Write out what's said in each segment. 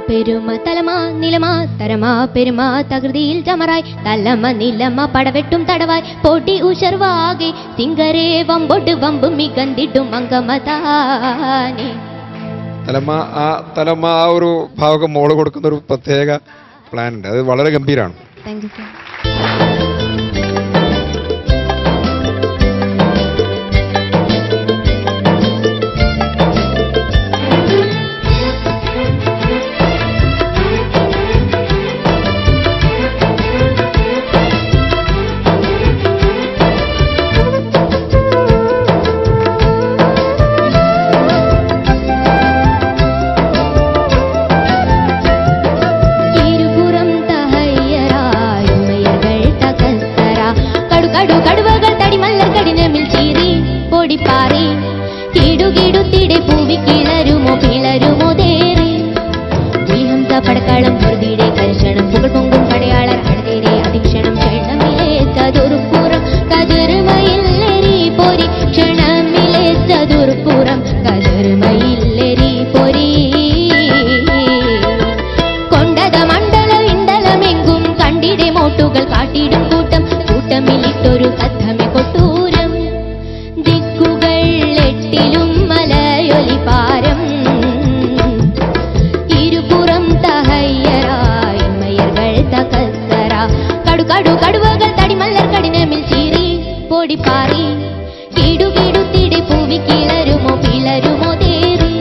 പെരുമ തലമാ നിലമാ തരമാ പെരുമാ തകൃതിയിൽ ചമറായി തലമ നിലമ പടവെട്ടും തടവായി പൊടി ഉഷർവാകെ സിംഗരേ വമ്പൊട്ട് വമ്പും മികന്തിട്ടും അങ്കമതാനെ. തലമ ആ ഒരു ഭാഗം മോള് കൊടുക്കുന്ന ഒരു പ്രത്യേക പ്ലാൻ ഉണ്ട്, അത് വളരെ ഗംഭീരമാണ്. Thank you sir. പടക്കാളം പൊറുതിയുടെ കർഷണം പുകൾ പൊങ്കും പടയാളർ അടതേരെ അധിക്ഷണം ക്ഷണമിലെ ചതുർപ്പുറം കതിർമയില്ലെരി പൊരി ക്ഷണമിലെ ചതുർപ്പുറം കതിർമയില്ലെരി പൊരി കൊണ്ടത മണ്ഡല ഇണ്ടലമെങ്കും കണ്ടിടെ മോട്ടുകൾ കാട്ടിടും കൂട്ടം കൂട്ടമിലിട്ടൊരു കഥമെ കൊട്ടൂരം ദിക്കുകൾ എട്ടിലും മലയൊലി പാരം കടുവകൾ തടിമല്ലർ കടിനമിൽ ചീറി പൊടിപ്പാറി കീടുകീടുത്തിടെ പൂവി കിളരുമോ പിളരുമോ തേറി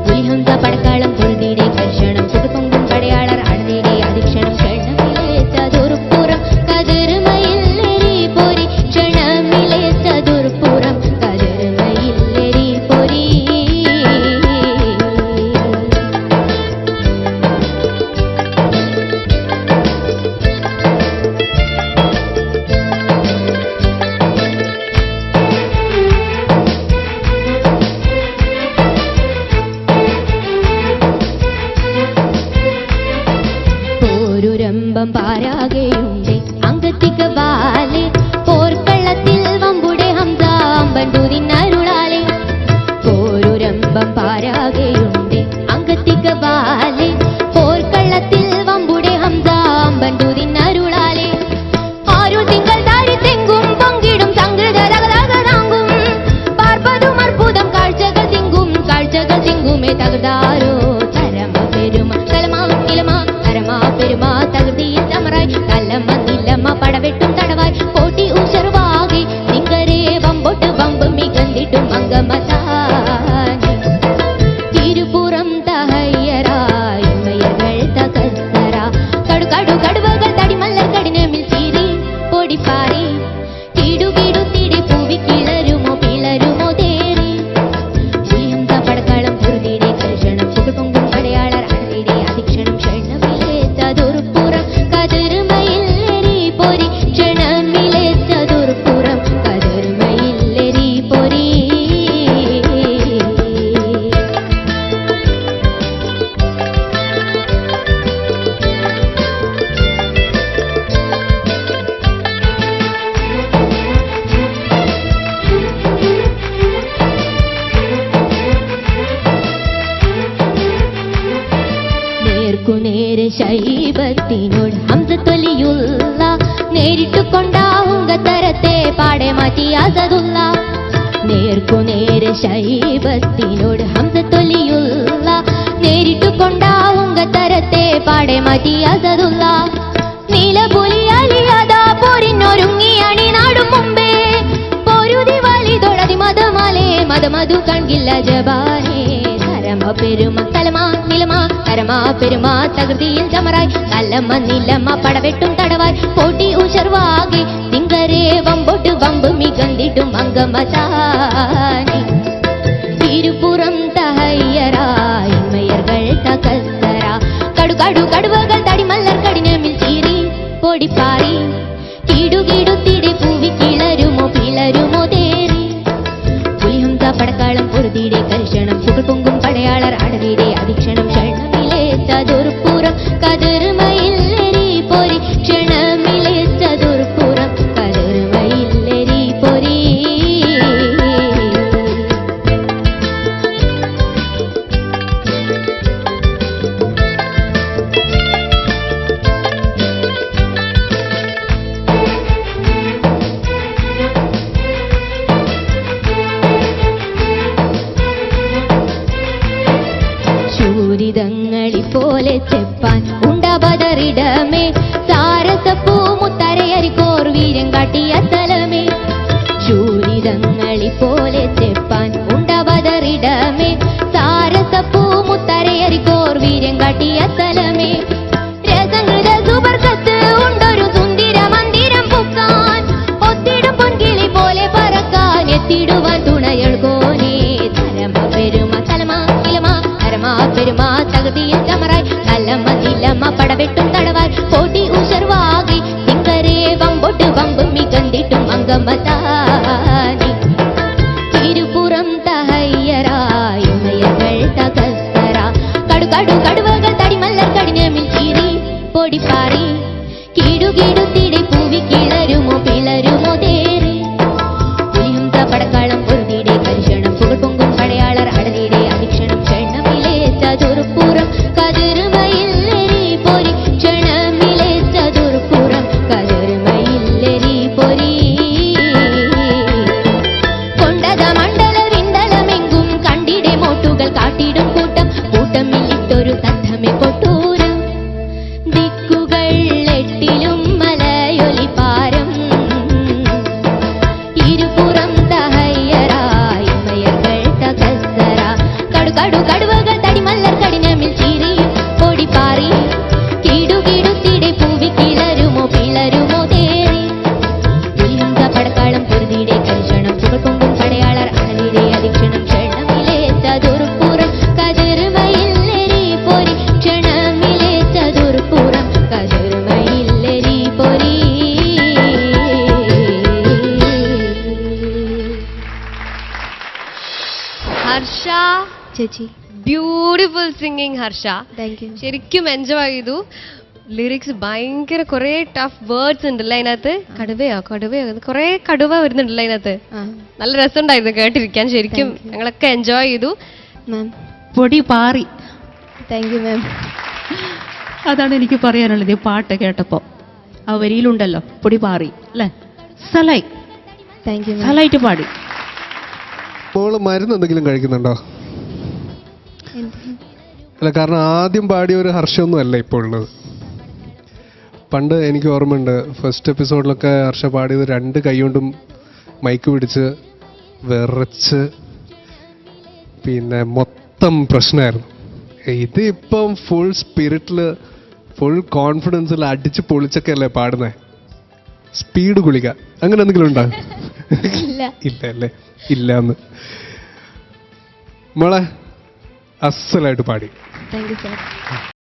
പുലിഹംസ പടക്കാളം പൊറുതിയുടെ കർഷണം സുഖപൊങ്കും പടയാളർ അടതേരെ അധിക്ഷണം ക്ഷണമിലെ ചതുർപ്പുറം കതിർമയില്ലെരി പൊരി ക്ഷണമിലെ ചതുർപ്പുറം കതിർമയില്ലെരി പൊരി. രംഭം പാരാകെയുണ്ട് അങ്കത്തിക ബാലെ പോർക്കളത്തിൽ വമ്പുടെ ഹംസാമ്പണ്ടുതിന്നരുളാലെ ഒരു രംഭം പാരാകെയുണ്ട് അങ്കത്തിക ബാലെ പോർക്കളത്തിൽ വമ്പുടെ ഹംസാമ്പണ്ടുതിന്നരുളാലെ ആരു തിങ്കൾ താരി തെങ്കും പൊങ്കിടും സംഗൃതരകതാകും പാർപ്പതും അർപ്പുതം കാഴ്ചകൾ തിങ്കുമേ തകതാരോ തരമ പെരുമ തലമാ നിലമാ തരമാ പെരുമാ തകൃതിയിൽ ചമറായി തലമ നിലമ പടവെട്ടും തടവായി കോട്ടി ഉഷർവാകെ സിംഗരേ വമ്പൊട്ട് വമ്പ് മികന്തിട്ടും അങ്കമതാനെ. തിരുപുറം തഹയ്യരായി മയകൾ തകസ്തര കടുവകൾ തടിമല്ലർ കടിനമിൽ ചീറി പൊടിപ്പാറി കീടുകീടുത്തിടെ പൂവി കിളരുമോ പിളരുമോ തേറി പുലിഹംസ പടക്കാളം പൊറുതിയുടെ കർഷണം പുകൾ പൊങ്കും പടയാളർ അടതേരെ അധിക്ഷണം ക്ഷണമിലെ ചതുർപ്പുറം കതിർമയില്ലെരി പൊരി ക്ഷണമിലെ ചതുർപ്പുറം കതിർമയില്ലെരി പൊരി. നേർക്കുനേരെ ശൈബത്തിനോട് ഹംസത്തൊലിയുള്ള നേരിട്ടു കൊണ്ടാവുക തരത്തെ പാടെ മാറ്റി അസദുള്ള. നേർക്കുനേരെ ശൈബത്തിനോട് ഹംസത്തൊലിയുള്ള നേരിട്ടു കൊണ്ടാവുക തരത്തെ പാടെ മാറ്റി അസദുള്ള. നീലപുലി അലിയാതാ പോരിനൊരുങ്ങി അണി നാടും മുമ്പേ പൊരുതി വലിതൊടതി മതമാലേ മതമധു കൺകില്ല ജബാനേ. തരമ പെരുമ തലമാ നിലമാ തരമാ പെരുമാ തകൃതിയിൽ ചമറായി തലമ നിലമ പടവെട്ടും തടവായി പൊടി ഉഷർവാകെ സിംഗരേ വമ്പൊട്ട് വമ്പ് മികന്തിട്ടും അങ്കമതാനെ. തിരുപുറം തഹയ്യരായി മയർകൾ തകസ്തര കടുവകൾ തടിമല്ലർ കടിനമിൽ ചീറി പൊടിപ്പാറി കീടുകീടുത്തിടെ പൂവി കിളരുമോ പിളരുമോ തേറി പുലിഹംസ പടക്കാളം പൊറുതിയുടെ കർഷണം പുകൾ പൊങ്കും പടയാളർ അടതേരെ അധിക്ഷണം ക്ഷണമിലെ ചതുർപ്പുറം കതിർമയില്ലെരി പൊരി ക്ഷണമിലെ ചതുർപ്പുറം കതിർമയില്ലെരി പൊരി. ചൂരിതങ്ങളി പോലെ ചെപ്പാൻ ഉണ്ടബദറിടമേ സാരസപ്പൂ മുത്തരയരിക്കോർ വീരം കാട്ടിയ സ്ഥലമേ ചൂരിതങ്ങളി പോലെ ചെപ്പാൻ ഉണ്ടബദറിടമേ സാരസപ്പൂ മുത്തരയരിക്കോർ വീരം കാട്ടിയ സ്ഥലമേ രസംഗൃത സുബർക്കത്ത് ഉണ്ടൊരു സുന്ദര മന്ദിരം പുക്കാൻ ഒത്തിടും പൊൻകിളി പോലെ പറക്കാൻ എത്തിടുവാൻ തുണയൾകോനേ തലമ പെരുമ തലമ ഇലമ തരമ പെരുമ തകതിയിൽ ചമറായി തലമ നിലമ പടവെട്ടും തടവായി കോടി ഉഷർവാകി സിംഗരേ വമ്പൊട്ട് വമ്പും മികന്തിട്ടും അങ്കമതാനി തിരുപുറം തഹയ്യരായി മയകൾ തകസ്തര കടു കടുവകൾ തടിമല്ലർ കടിനമിൽ ചീറി പൊടിപ്പാറി കിടുകിടുത്തിടെ പൂവി കിളരുമോ പിളരുമോ തേറി പുലിഹംസ പടക്കാളം പൊറുതിയുടെ കരിഷണം പുകൾ പൊങ്കും പടയാളർ അടലിയുടെ അധിക്ഷണം ക്ഷണമിലെ ചതുർപ്പുറം കതിർമയില്ലെരി പൊരി ക്ഷണമിലെ ചതുർപ്പുറം കതിർമയില്ലെരി പൊരി കൊണ്ടത മണ്ഡല വിണ്ടലമെങ്കും കണ്ടിടെ മോട്ടുകൾ കാട്ടിടും കൂട്ടം കൂട്ടമില്ലിട്ടൊരു തദ്ധമെ കൊട്ടൂരം ദിക്കുകൾ എട്ടിലും മലയൊലിപ്പാരം ഇരുപുറം തഹയ്യരായി മയർകൾ തകസ്സര കടുവകൾ തടിമല്ലർ കടിനമിൽ ചീറി പൊടിപ്പാറി കിടുകിടുത്തിടെ പൂവി കിളരുമോ പിളരുമോ തേറി പുലിഹംസ പടക്കാളം പൊറുതിയുടെ കരിഷണം പുകൾ പൊങ്കും പടയാളർ അഹലിയുടെ അധിക്ഷണം ക്ഷണമിലെ ചതുർപ്പുറം കതിർമയില്ലെരി പൊരി ക്ഷണമിലെ ചതുർപ്പുറം കതിർമയില്ലെരി പൊരി ഹർഷ ചേച്ചി beautiful singing Harsha. Thank you. ശരിക്കും എൻജോയ് ചെയ്തു. ലിറിക്സ് ഭയങ്കര കുറെ ടഫ് വേർഡ്സ് ഉണ്ടല്ലോ അതിനകത്ത്. കടുവയോ കുറെ കടുവ വരുന്നുണ്ടല്ലോ അതിനകത്ത്. നല്ല രസമുണ്ടായിരുന്നു കേട്ടിരിക്കാൻ. ശരിക്കും ഞങ്ങളൊക്കെ എൻജോയ് ചെയ്തു. മാം പൊടി പാറി. Thank you ma'am. അതാണ് എനിക്ക് പറയാനുള്ളത്. ഈ പാട്ട് കേട്ടപ്പോൾ ആ വരിയിലുണ്ടല്ലോ പൊടി പാറി അല്ലേ, സലൈ താങ്ക് യു മാം. സലായിട്ട് പാടി. മോള് മരുന്ന് എന്തെങ്കിലും കഴിക്കുന്നുണ്ടോ? അല്ല, കാരണം ആദ്യം പാടിയ ഒരു ഹർഷമൊന്നും അല്ല ഇപ്പോൾ ഉള്ളത്. പണ്ട് എനിക്ക് ഓർമ്മയുണ്ട്, ഫസ്റ്റ് എപ്പിസോഡിലൊക്കെ ഹർഷ പാടിയത് 2 കൈ കൊണ്ടും മൈക്ക് പിടിച്ച് വിറച്ച് പിന്നെ മൊത്തം പ്രശ്നമായിരുന്നു. ഇത് ഇപ്പം ഫുൾ സ്പിരിറ്റിൽ ഫുൾ കോൺഫിഡൻസിൽ അടിച്ച് പൊളിച്ചൊക്കെ അല്ലേ പാടുന്നത്. സ്പീഡ് ഗുളിക അങ്ങനെ എന്തെങ്കിലും ഉണ്ടോ? ഇല്ല അല്ലേ? ഇല്ലാന്ന്. മോളെ അസലായിട്ട് പാടി. Thank you sir.